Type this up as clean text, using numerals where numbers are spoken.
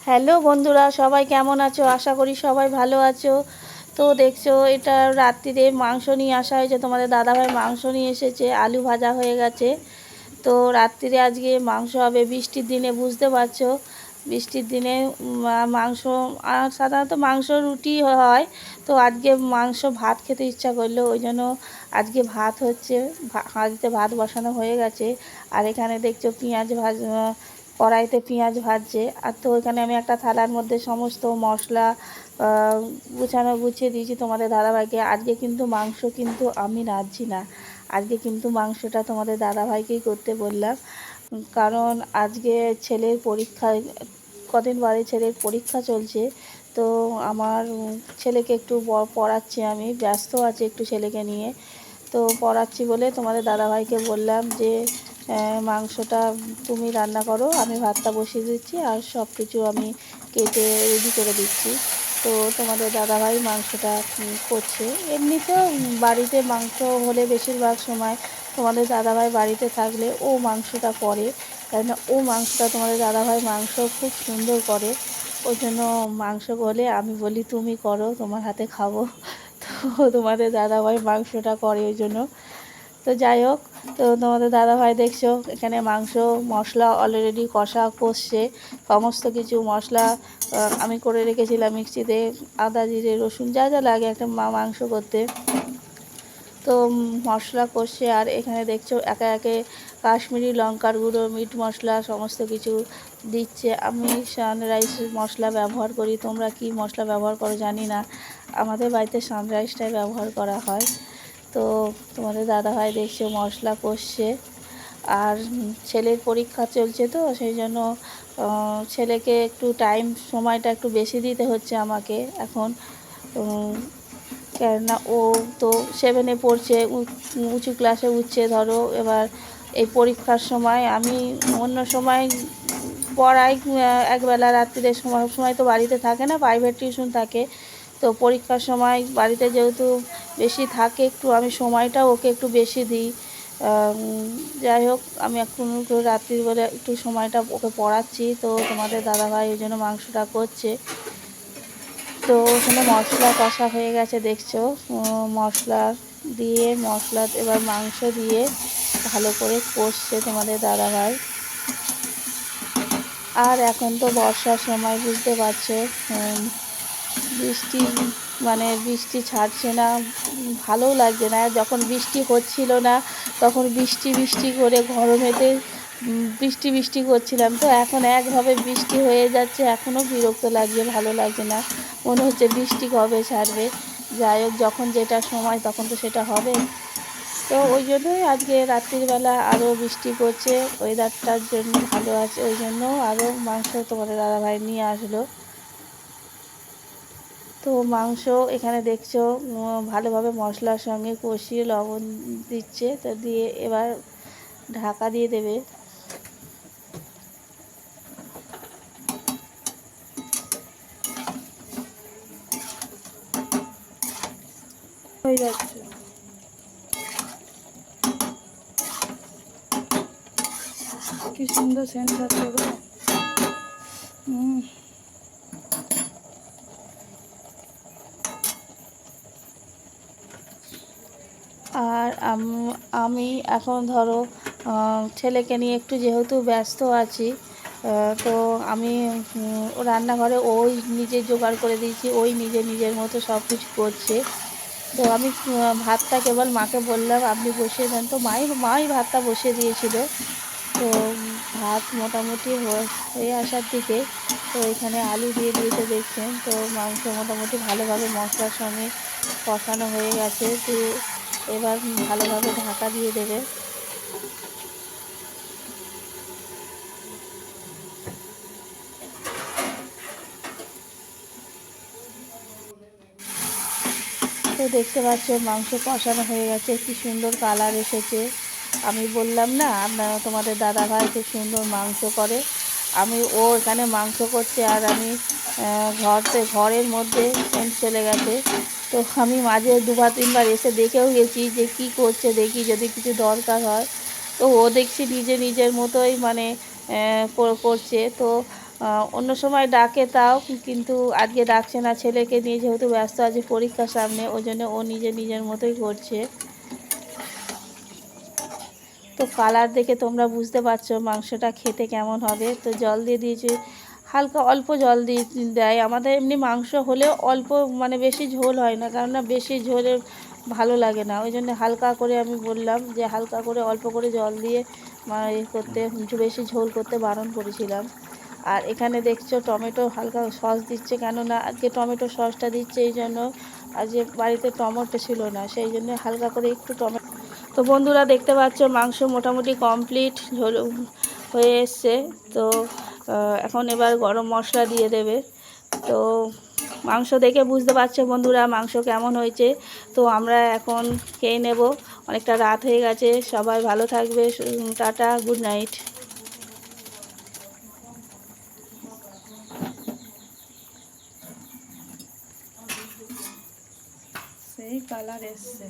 Hello বন্ধুরা, সবাই কেমন আছো? আশা করি সবাই ভালো আছো। তো দেখছো, এটা রাত্রিরে মাংস নিয়ে আসা হয়েছে। তোমাদের দাদাভাই মাংস নিয়ে এসেছে, আলু ভাজা হয়ে গেছে। তো রাত্রিরে আজকে মাংস হবে। বৃষ্টির দিনে বুঝতে পারছো, বৃষ্টির দিনে মাংস সাধারণত মাংস রুটি হয়। তো আজকে মাংস ভাত খেতে ইচ্ছা করলো, ওই জন্য আজকে ভাত হচ্ছে। হাঁড়িতে ভাত বসানো হয়ে গেছে। আর এখানে দেখছো কড়াইতে পেঁয়াজ ভাজছে। আর তো এখানে আমি একটা থালার মধ্যে সমস্ত মশলা গুছিয়ে দিয়েছি তোমাদের দাদাভাইকে। আজকে কিন্তু মাংস কিন্তু আমি রাঁধছি না, আজকে কিন্তু মাংসটা তোমাদের দাদাভাইকেই করতে বললাম। কারণ আজকে ছেলের পরীক্ষা, কদিন বাদে ছেলের পরীক্ষা চলছে। তো আমার ছেলেকে একটু পড়াচ্ছি, আমি ব্যস্ত আছি একটু ছেলেকে নিয়ে। তো পড়াচ্ছি বলে তোমাদের দাদাভাইকে বললাম যে মাংসটা তুমি রান্না করো, আমি ভাতটা বসিয়ে দিচ্ছি আর সব কিছু আমি কেটে রেডি করে দিচ্ছি। তো তোমাদের দাদাভাই মাংসটা করছে। এমনিতেও বাড়িতে মাংস হলে বেশিরভাগ সময় তোমাদের দাদাভাই বাড়িতে থাকলে ও মাংসটা করে, তাই না? ও মাংসটা তোমাদের দাদাভাই মাংস খুব সুন্দর করে। ওই জন্য মাংস বলে আমি বলি তুমি করো, তোমার হাতে খাবো। তো তোমাদের দাদাভাই মাংসটা করে ওই জন্য। তো যাই হোক, তো তোমাদের দাদাভাই দেখছো এখানে মাংস মশলা অলরেডি কষছে। সমস্ত কিছু মশলা আমি করে রেখেছিলাম মিক্সিতে, আদা জিরে রসুন যা যা লাগে একটা মাংস করতে। তো মশলা কষছে। আর এখানে দেখছো একে একে কাশ্মীরি লঙ্কার গুঁড়ো, মিট মশলা সমস্ত কিছু দিচ্ছে। আমি সানরাইস মশলা ব্যবহার করি, তোমরা কি মশলা ব্যবহার করো জানি না, আমাদের বাড়িতে সানরাইসটাই ব্যবহার করা হয়। তো তোমাদের দাদাভাই দেখছো মশলা কষছে। আর ছেলের পরীক্ষা চলছে, তো সেই জন্য ছেলেকে একটু সময়টা একটু বেশি দিতে হচ্ছে আমাকে এখন। কেননা ও তো 7-এ পড়ছে, উঁচু ক্লাসে উঠছে ধরো। এবার এই পরীক্ষার সময় আমি অন্য সময় পড়াই, একবেলা রাত্রিরে সময় তো বাড়িতে থাকে না, প্রাইভেট টিউশন থাকে। তো পরীক্ষার সময় বাড়িতে যেহেতু বেশি থাকে, একটু আমি সময়টা ওকে একটু বেশি দিই। যাই হোক, আমি এখন রাত্রিবেলা একটু সময়টা ওকে পড়াচ্ছি। তো তোমাদের দাদাভাই ওই জন্য মাংসটা করছে। তো ওখানে মশলা কষা হয়ে গেছে দেখছো, মশলা এবার মাংস দিয়ে ভালো করে কষছে তোমাদের দাদাভাই। আর এখন তো বর্ষার সময় বুঝতে পারছো, বৃষ্টি বৃষ্টি ছাড়ছে না, ভালোও লাগছে না। যখন বৃষ্টি হচ্ছিল না তখন বৃষ্টি বৃষ্টি করে গরমেতে বৃষ্টি বৃষ্টি করছিলাম। তো এখন একভাবে বৃষ্টি হয়ে যাচ্ছে, এখনও বিরক্ত লাগছে, ভালো লাগছে না। মনে হচ্ছে বৃষ্টি কবে ছাড়বে। যাই হোক, যখন যেটা সময় তখন তো সেটা হবে। তো ওই জন্যই আজকে রাত্রিবেলা আরও বৃষ্টি পড়ছে, ওয়েদারটার জন্য ভালো আছে, ওই জন্য আরও মাংস তোমাদের দাদাভাই নিয়ে আসলো। তো মাংস এখানে দেখছো ভালোভাবে মশলার সঙ্গে কষিয়ে লবণ দিচ্ছে। তো দিয়ে এবার ঢাকা দিয়ে দেবে। হয়ে যাচ্ছে, কি সুন্দর সেন্ট হচ্ছে গো। আর আমি এখন ধরো ছেলেকে নিয়ে একটু যেহেতু ব্যস্ত আছি, তো আমি রান্নাঘরে ওই নিজে জোগাড় করে দিয়েছি, ওই নিজের মতো সব কিছু করছে। তো আমি ভাতটা কেবল মাকে বললাম আপনি বসিয়ে দেন, তো মাই ভাতটা বসিয়ে দিয়েছিল। তো ভাত মোটামুটি হয়ে আসার দিকে, তো এখানে আলু দিয়ে দিয়েছে দেখছেন। তো মাংস মোটামুটি ভালোভাবে মশলার সঙ্গে কষানো হয়ে গেছে। তো এবার ভালোভাবে ঢাকা দিয়ে দেবে। তো দেখতে পাচ্ছ মাংস কষানো হয়ে গেছে, কি সুন্দর কালার এসেছে। আমি বললাম না তোমাদের দাদাভাই খুব সুন্দর মাংস করে। ও এখানে মাংস করছে আর আমি ঘরের মধ্যে সেন্ট চলে গেছে। তো আমি মাঝে 2-3 বার এসে দেখেও গেছি যে কি করছে, দেখি যদি কিছু দরকার হয়। তো ও দেখছি নিজের মতোই করছে। তো অন্য সময় ডাকে তাও, কিন্তু আজকে ডাকছে না। ছেলেকে নিয়ে যেহেতু ব্যস্ত আছে পরীক্ষার সামনে, ওই জন্য ও নিজের মতোই করছে। তো কালার দেখে তোমরা বুঝতে পারছো মাংসটা খেতে কেমন হবে। তো জল দিয়ে দিয়েছি, হালকা অল্প জল দিয়ে দেয় আমাদের। এমনি মাংস হলেও অল্প, মানে বেশি ঝোল হয় না, কেননা বেশি ঝোলে ভালো লাগে না। ওই জন্য হালকা করে আমি বললাম যে হালকা করে অল্প করে জল দিয়ে করতে, বেশি ঝোল করতে বারণ করেছিলাম। আর এখানে দেখছো টমেটো হালকা সস দিচ্ছে, কেননা আজকে টমেটো সসটা দিচ্ছে এই জন্য, আজকে বাড়িতে টমেটো ছিল না, সেই জন্য হালকা করে একটু টমেটো। তো বন্ধুরা দেখতে পাচ্ছ মাংস মোটামুটি কমপ্লিট ঝোল হয়ে এসছে। তো এখন এবার গরম মশলা দিয়ে দেবে। তো মাংস দেখে বুঝতে পারছো বন্ধুরা মাংস কেমন হয়েছে। তো আমরা এখন খেয়ে নেব, অনেকটা রাত হয়ে গেছে। সবাই ভালো থাকবে, টাটা, গুড নাইট। সেই কালার এসছে।